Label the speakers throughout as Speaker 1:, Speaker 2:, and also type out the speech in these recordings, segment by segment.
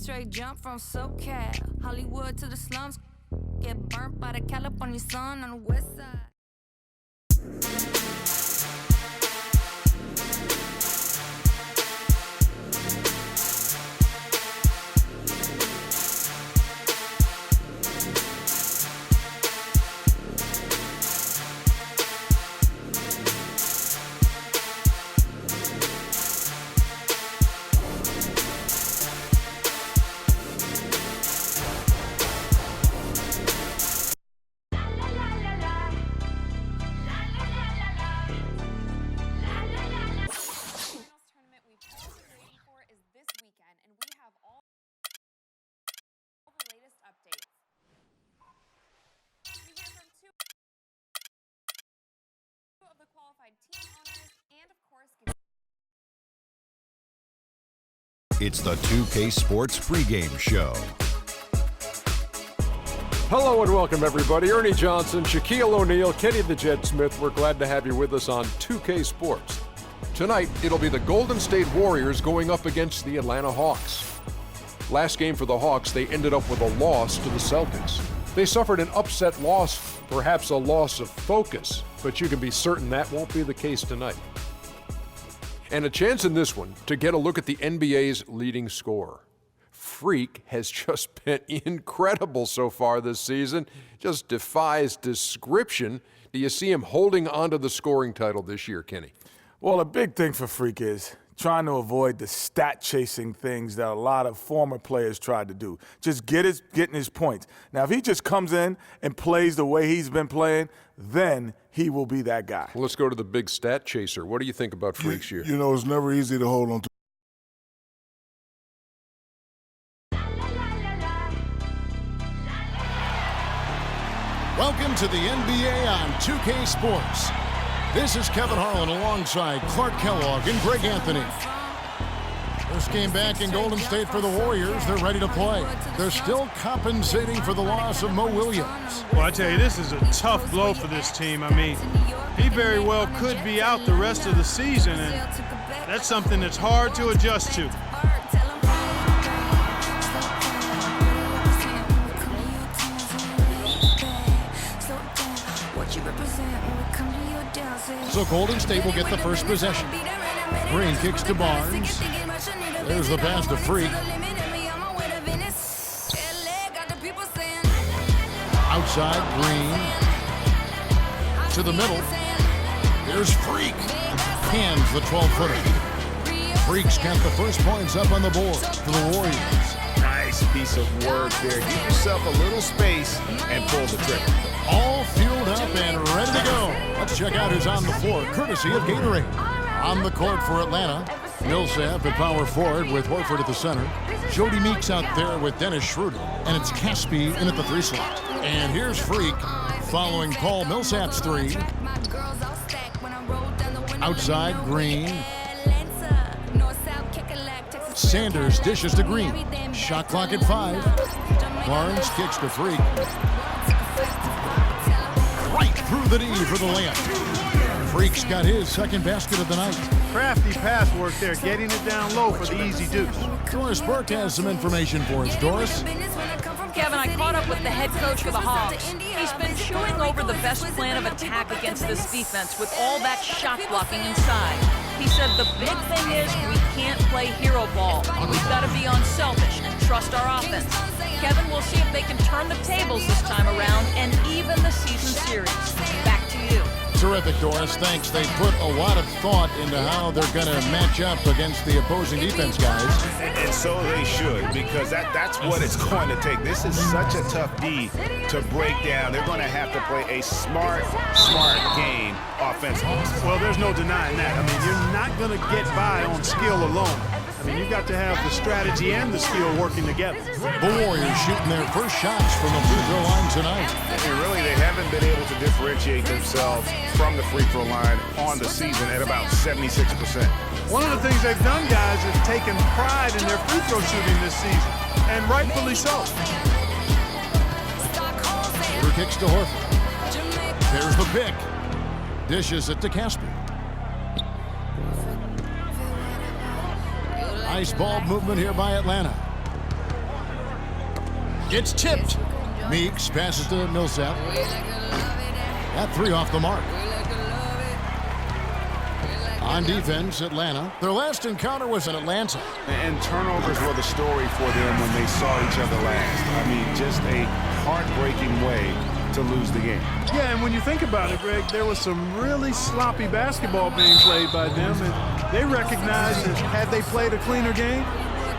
Speaker 1: straight jump from SoCal, Hollywood to the slums. Get burnt by the California sun on the west side.
Speaker 2: It's the 2K Sports pregame show.
Speaker 3: Hello and welcome, everybody. Ernie Johnson, Shaquille O'Neal, Kenny the Jet Smith. We're glad to have you with us on 2K Sports. Tonight, it'll be the Golden State Warriors going up against the Atlanta Hawks. Last game for the Hawks, they ended up with a loss to the Celtics. They suffered an upset loss, perhaps a loss of focus, but you can be certain that won't be the case tonight. And a chance in this one to get a look at the NBA's leading scorer. Freak has just been incredible so far this season. Just defies description. Do you see him holding onto the scoring title this year, Kenny?
Speaker 4: Well, a big thing for Freak is trying to avoid the stat-chasing things that a lot of former players tried to do. Just getting his points. Now, if he just comes in and plays the way he's been playing, then he will be that guy.
Speaker 3: Well, let's go to the big stat chaser. What do you think about Freak's year?
Speaker 5: You know, it's never easy to hold on to.
Speaker 6: Welcome to the NBA on 2K Sports. This is Kevin Harlan alongside Clark Kellogg and Greg Anthony. First game back in Golden State for the Warriors. They're ready to play. They're still compensating for the loss of Mo Williams.
Speaker 7: Well, I tell you, this is a tough blow for this team. I mean, he very well could be out the rest of the season, and that's something that's hard to adjust to.
Speaker 6: So Golden State will get the first possession. Green kicks to Barnes. There's the pass to Freak. Outside, Green. To the middle. Here's Freak. Hands the 12-footer. Freak's got the first points up on the board for the Warriors.
Speaker 8: Nice piece of work there. Give yourself a little space and pull the trigger.
Speaker 6: All fueled up and ready to go. Let's check out who's on the floor, courtesy of Gatorade. On the court for Atlanta, Millsap at power forward with Horford at the center. Jody Meeks out there with Dennis Schroeder. And it's Caspi in at the 3 slot. And here's Freak following Paul Millsap's 3. Outside, Green. Sanders dishes to Green. Shot clock at 5. Barnes kicks to Freak. Right through the knee for the layup. Freak's got his second basket of the night.
Speaker 7: Crafty pass work there, getting it down low for the easy deuce.
Speaker 6: Doris Burke has some information for us. Doris?
Speaker 9: Kevin, I caught up with the head coach for the Hawks. He's been chewing over the best plan of attack against this defense with all that shot blocking inside. He said the big thing is we can't play hero ball. We've got to be unselfish and trust our offense. Kevin, we'll see if they can turn the tables this time around and even the season series. Back to you.
Speaker 6: Terrific, Doris. Thanks. They put a lot of thought into how they're going to match up against the opposing defense guys.
Speaker 8: And so they should, because that's what it's going to take. This is such a tough D to break down. They're going to have to play a smart game offensively.
Speaker 7: Well, there's no denying that. I mean, you're not going to get by on skill alone. I mean, you've got to have the strategy and the skill working together.
Speaker 6: The Warriors shooting their first shots from the free throw line tonight.
Speaker 8: And really, they haven't been able to differentiate themselves from the free throw line on the season at about 76%.
Speaker 7: One of the things they've done, guys, is taken pride in their free throw shooting this season, and rightfully so.
Speaker 6: Shooter kicks to Horford. There's the pick. Dishes it to Caspi. Nice ball movement here by Atlanta. It's tipped. Meeks passes to Millsap. That three off the mark. On defense, Atlanta. Their last encounter was in Atlanta.
Speaker 8: And turnovers were the story for them when they saw each other last. I mean, just a heartbreaking way to lose the game.
Speaker 7: Yeah, and when you think about it, Greg, there was some really sloppy basketball being played by them, and they recognized that had they played a cleaner game,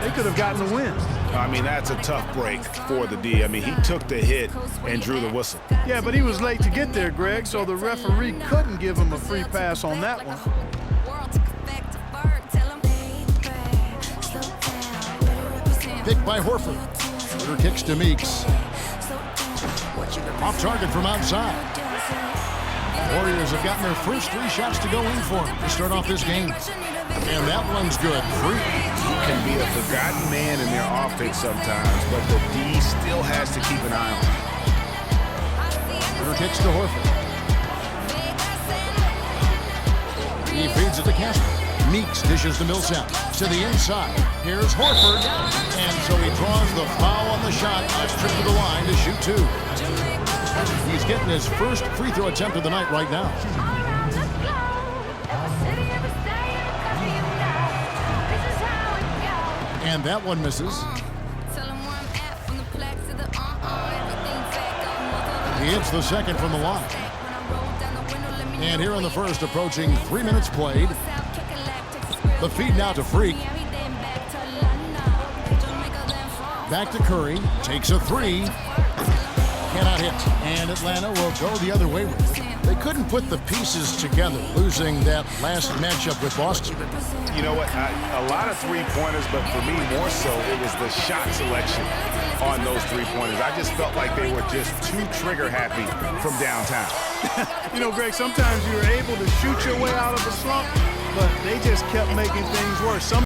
Speaker 7: they could have gotten the win.
Speaker 8: I mean, that's a tough break for the D. I mean, he took the hit and drew the whistle.
Speaker 7: Yeah, but he was late to get there, Greg, so the referee couldn't give him a free pass on that one.
Speaker 6: Picked by Horford. Shooter kicks to Meeks. Off target from outside. Warriors have gotten their first 3 shots to go in for them to start off this game. And that one's good. Free.
Speaker 8: He can be a forgotten man in their offense sometimes, but the D still has to keep an eye on him.
Speaker 6: Shooter kicks to Horford. He feeds it to Casper. Meeks dishes to Millsap. To the inside. Here's Horford. And so he draws the foul on the shot. Nice trip to the line to shoot 2. He's getting his first free throw attempt of the night right now. And that one misses. He hits the second from the line. And here in the first, approaching 3 minutes played. The feed now to Freak. Back to Curry. Takes a 3. Cannot hit. And Atlanta will go the other way with it. They couldn't put the pieces together, losing that last matchup with Boston.
Speaker 8: You know what? A lot of three-pointers, but for me, more so, it was the shot selection on those three-pointers. I just felt like they were just too trigger-happy from downtown.
Speaker 7: You know, Greg, sometimes you're able to shoot your way out of a slump, but they just kept making things worse.